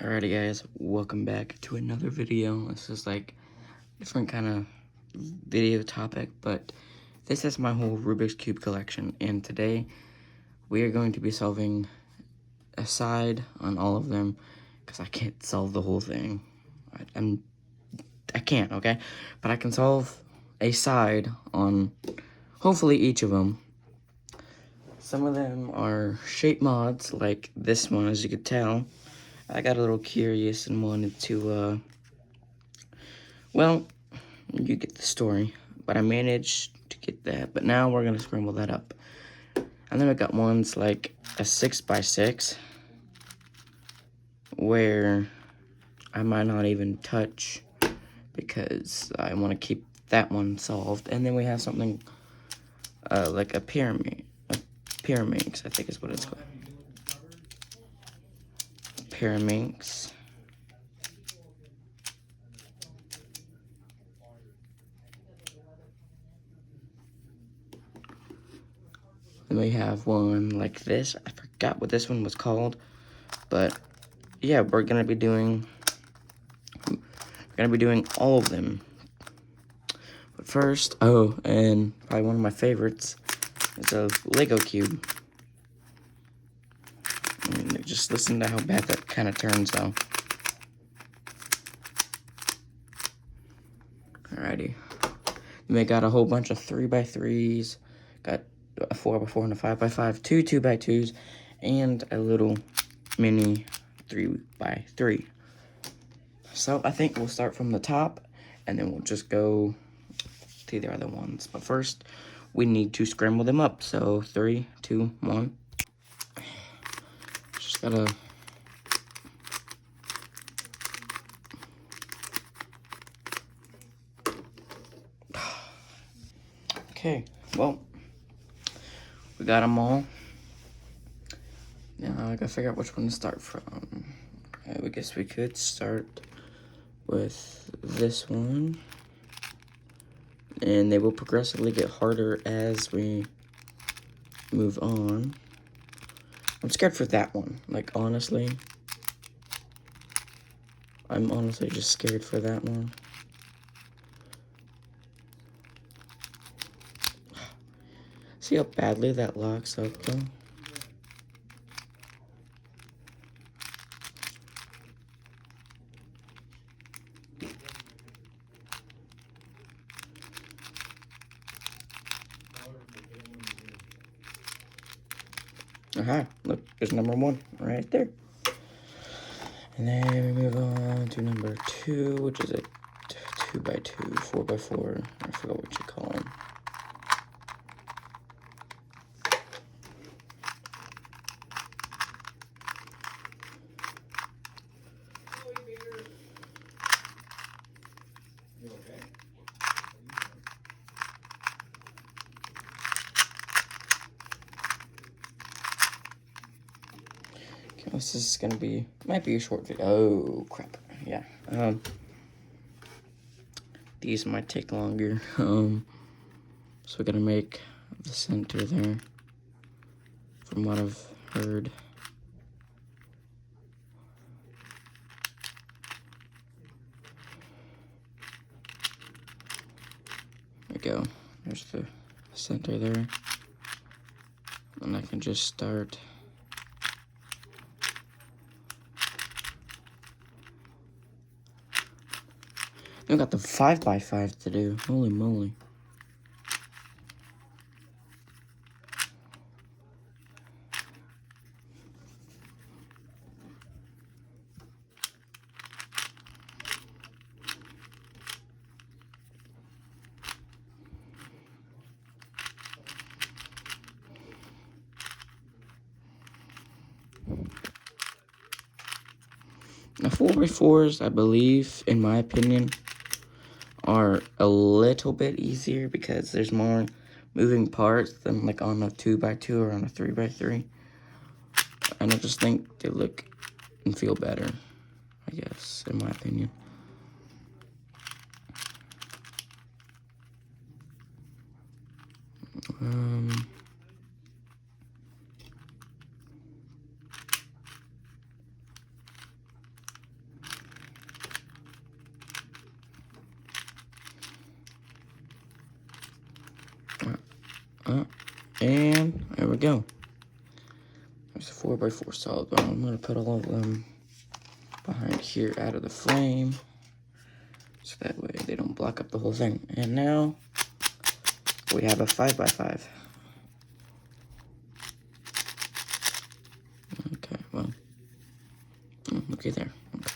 Alrighty guys, welcome back to another video. This is like different kind of video topic, but this is my whole Rubik's Cube collection, and today we are going to be solving a side on all of them because I can't solve the whole thing. I can't, okay? But I can solve a side on hopefully each of them. Some of them are shape mods, like this one, as you could tell. I got a little curious and wanted to, well, you get the story. But I managed to get that, but now we're going to scramble that up. And then I got ones like a 6x6, where I might not even touch, because I want to keep that one solved. And then we have something like a pyramid. Pyramids, I think is what it's called. Pyramids. And we have one like this. I forgot what this one was called, but yeah, we're gonna be doing all of them. But first, oh, and probably one of my favorites is a Lego cube. And just listen to how bad that kind of turns, though. Alrighty. Then we got a whole bunch of 3x3s. Got a 4x4 and a 5x5, two 2x2s, and a little mini 3x3. So I think we'll start from the top, and then we'll just go to the other ones. But first, we need to scramble them up. So 3, 2, 1. Just gotta. Okay, well, we got them all. Now I gotta figure out which one to start from. I guess we could start with this one, and they will progressively get harder as we move on. I'm scared for that one, like, honestly. I'm honestly just scared for that one. See how badly that locks up, though? Aha, look, there's number 1 right there. And then we move on to number 2, which is a 2x2, 4x4. I forgot what you call them. This is gonna be, might be a short video. Oh, crap. Yeah. These might take longer. So we're gonna make the center there, from what I've heard. There we go. There's the center there. And I can just start. I got the 5x5 to do. Holy moly. Now 4x4s, I believe, in my opinion, are a little bit easier because there's more moving parts than like on a 2x2 or on a 3x3. And I just think they look and feel better, I guess, in my opinion. And there we go. There's a 4x4 solid bone. I'm gonna put all of them behind here out of the frame, so that way they don't block up the whole thing. And now we have a 5x5. Okay, well, okay there. Okay.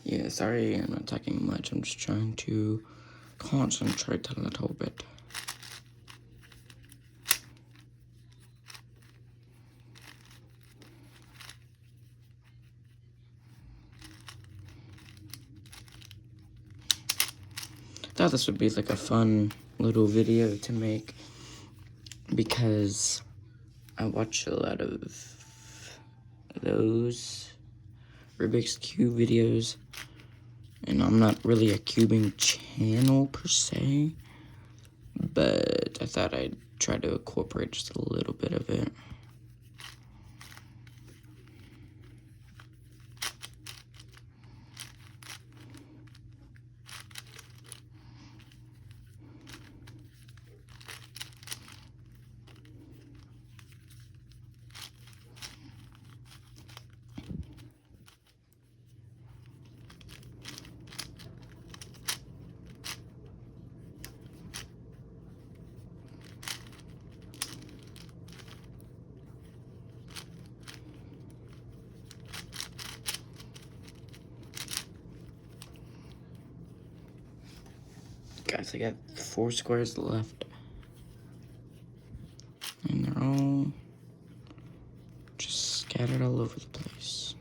Yeah, sorry I'm not talking much. I'm just trying to concentrate a little bit. Thought this would be like a fun little video to make because I watch a lot of those Rubik's Cube videos, and I'm not really a cubing channel per se, but I thought I'd try to incorporate just a little bit of it. Guys, I got 4 squares left, and they're all just scattered all over the place.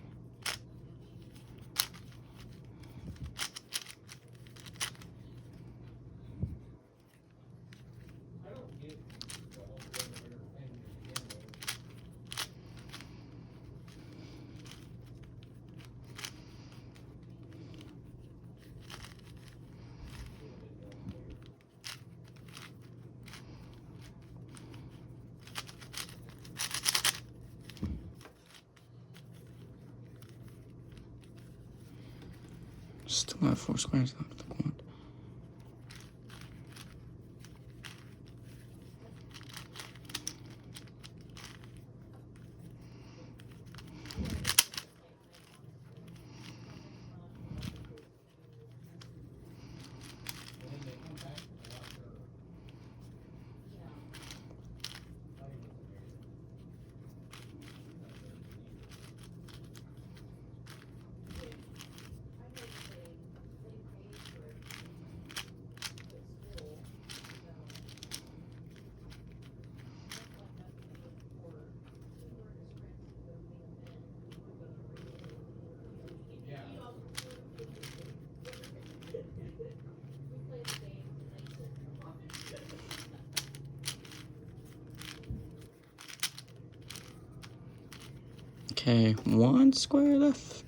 Still have 4 squares left. Look what. Okay, one square left.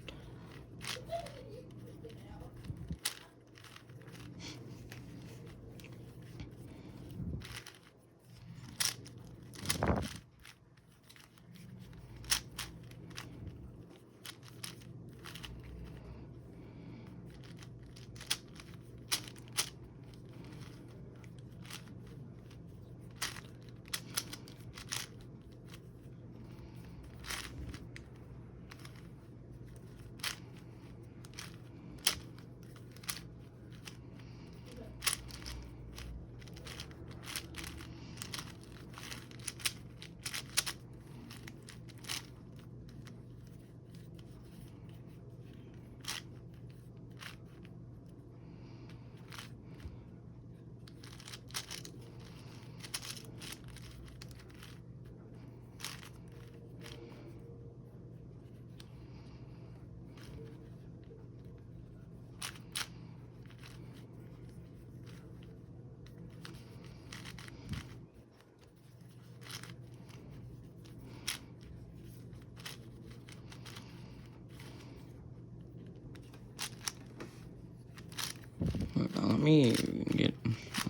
Now let me get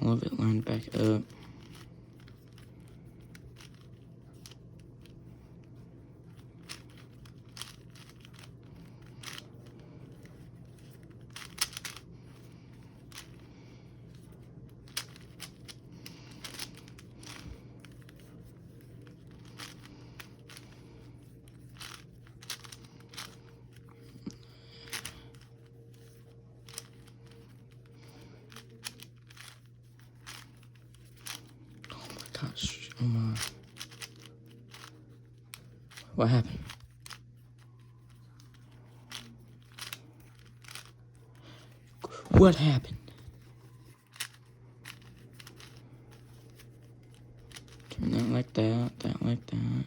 all of it lined back up. Gosh, oh my. What happened? What happened? Turn that like that, that like that.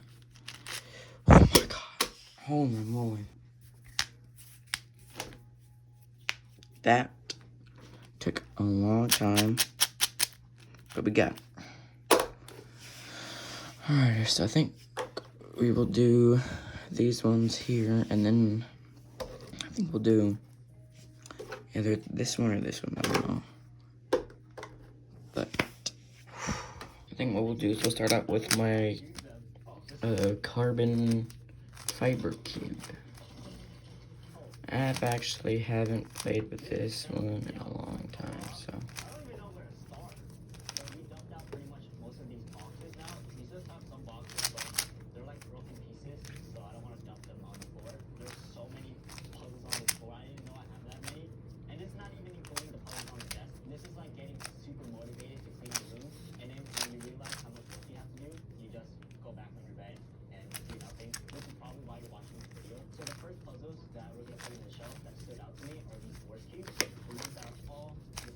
Oh my god. Holy moly. That took a long time, but we got it. Alright, so I think we will do these ones here, and then I think we'll do either this one or this one, I don't know. But I think what we'll do is we'll start out with my carbon fiber cube. I've actually haven't played with this one in a long time, so.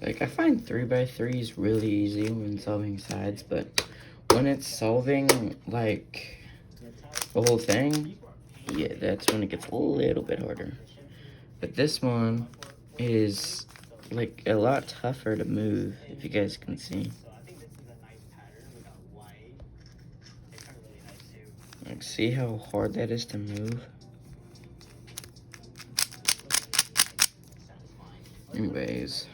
Like, I find 3x3s really easy when solving sides, but when it's solving, like, the whole thing, yeah, that's when it gets a little bit harder. But this one is, like, a lot tougher to move, if you guys can see. Like, see how hard that is to move? Anyways.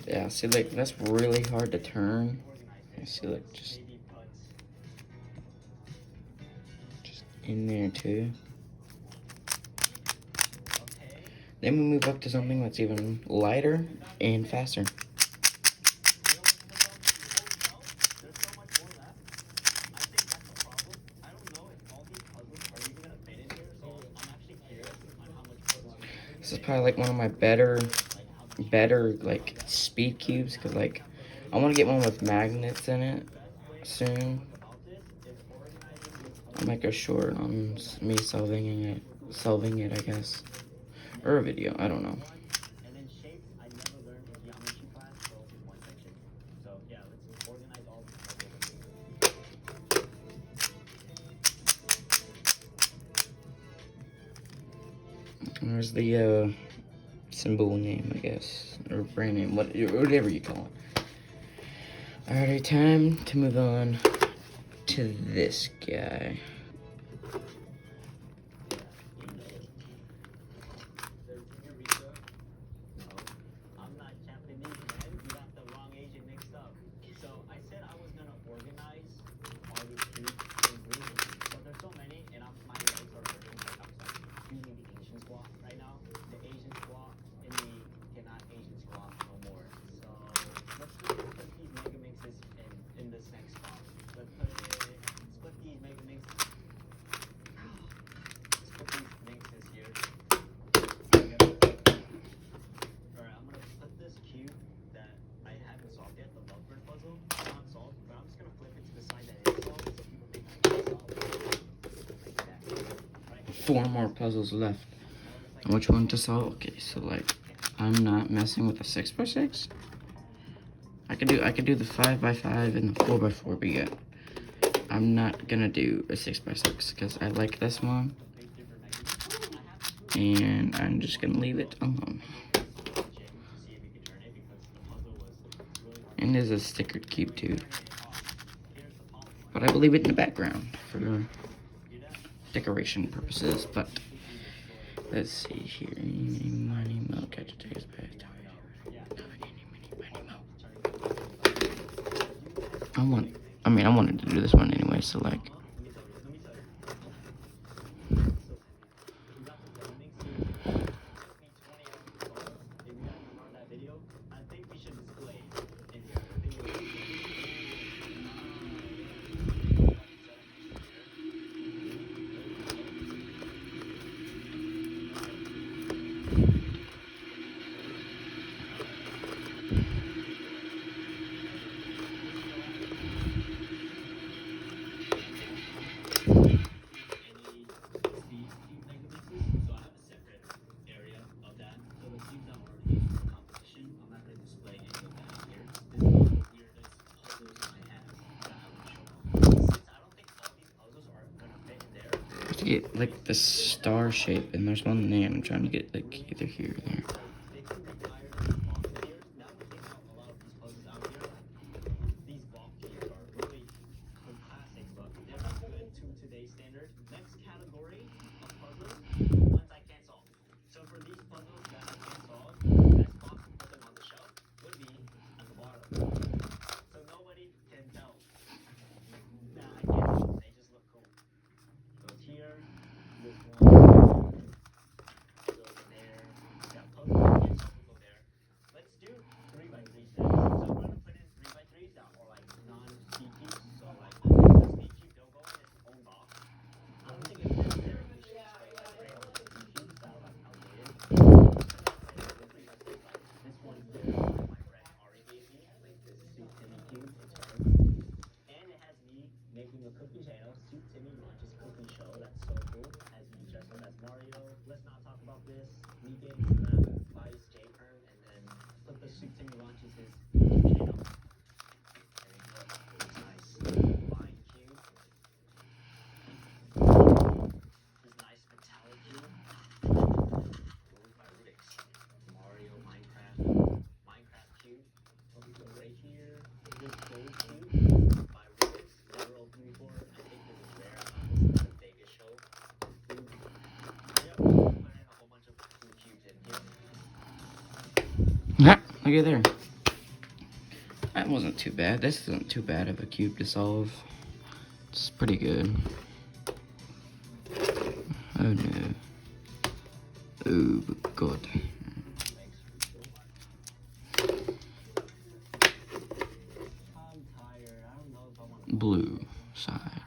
Yeah, see, like, that's really hard to turn. I see, like, just in there, too. Then we move up to something that's even lighter and faster. This is probably, like, one of my better better like speed cubes, because like I want to get one with magnets in it soon. I'll make a short on me solving it, I guess, or a video. I don't know. There's the symbol name, I guess, or brand name, whatever you call it. Alright, time to move on to this guy. Four more puzzles left. And which one to solve? Okay, so like I'm not messing with the 6x6. I could do the 5x5 and the 4x4, but yeah, I'm not gonna do a 6x6 because I like this one, and I'm just gonna leave it alone. And there's a stickered cube too, but I will leave it in the background for decoration purposes. But let's see here. Money milk, catch a taste. I wanted to do this one anyway, so like. To get like the star shape, and there's one there, and I'm trying to get like either here or there. Look at there. That wasn't too bad. This isn't too bad of a cube to solve. It's pretty good. Oh no. Oh god. Blue side.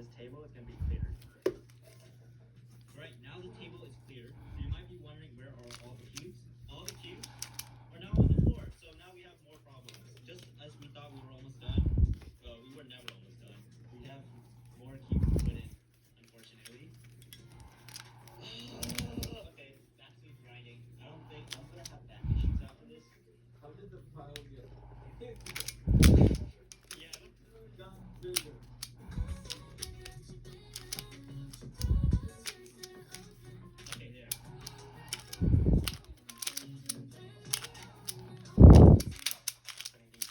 this table is going to be clear. Right, now the table is clear. So you might be wondering where are all the cubes? All the cubes are now on the floor. So now we have more problems. Just as we thought we were almost done, we were never almost done. We have more cubes to put in, unfortunately. Okay, that's me grinding. I don't think I'm going to have back issues after this. How did the pile get Yeah, done bigger? okay, there. Putting these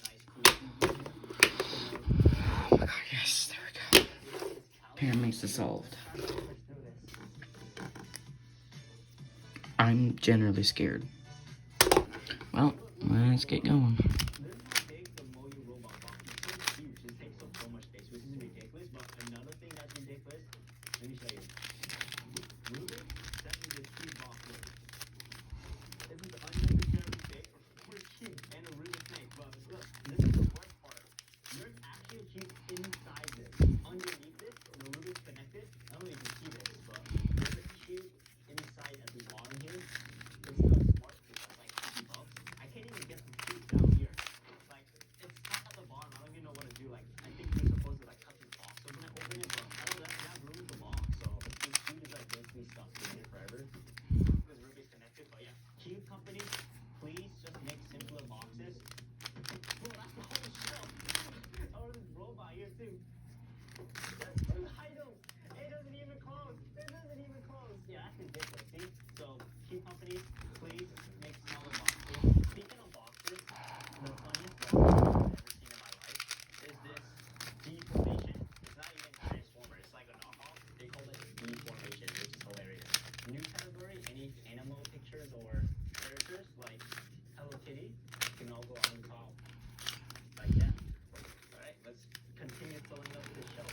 nice cool. Oh my god, yes, there we go. Apparently it's solved. I'm generally scared. Well, let's get going. This is how big the Moyu robot box is. It's so huge. It takes up so much space, which is ridiculous. But another thing that's ridiculous, let me show you. Rubik sent me this huge box. Look. This is unnecessarily big for a cube and a Rubik's snake. But look, this is the worst part. There's actually a cube inside this. Underneath this, the Rubik's connected. I don't know if you can see this, but there's a cube inside at the bottom here. It's the smart cube that's like 50 bucks. I can't even get the cube down here. Like, it's stuck at the bottom. I don't even know what to do. Like, I think you're supposed to like cut this box open and open it, but I don't have room with the box. So this cube is like basically stuck in here forever. Because Rubik's connected. But yeah, cube company, please just make simpler boxes. Bro, that's the whole shelf. Oh, this robot here too. I don't. It doesn't even close. It doesn't even close. Yeah, that's ridiculous. See? So, cube companies, please make smaller boxes. Speaking of boxes, the funniest box I've ever seen in my life is this deformation. It's not even Transformer. It's like a knockoff. They call it deformation, which is hilarious. New category, any animal pictures or characters like Hello Kitty can all go on the top. Like that. Alright, let's continue filling up this shelf.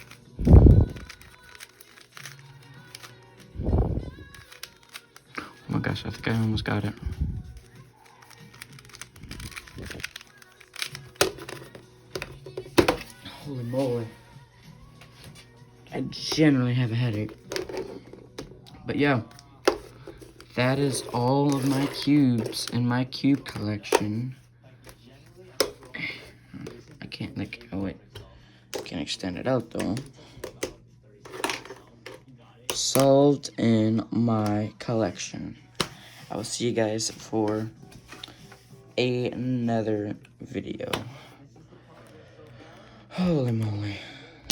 Oh my gosh, I think I almost got it. Holy moly. I generally have a headache. But yeah, that is all of my cubes in my cube collection. I can't I can't extend it out though. Solved in my collection. I will see you guys for another video. Holy moly.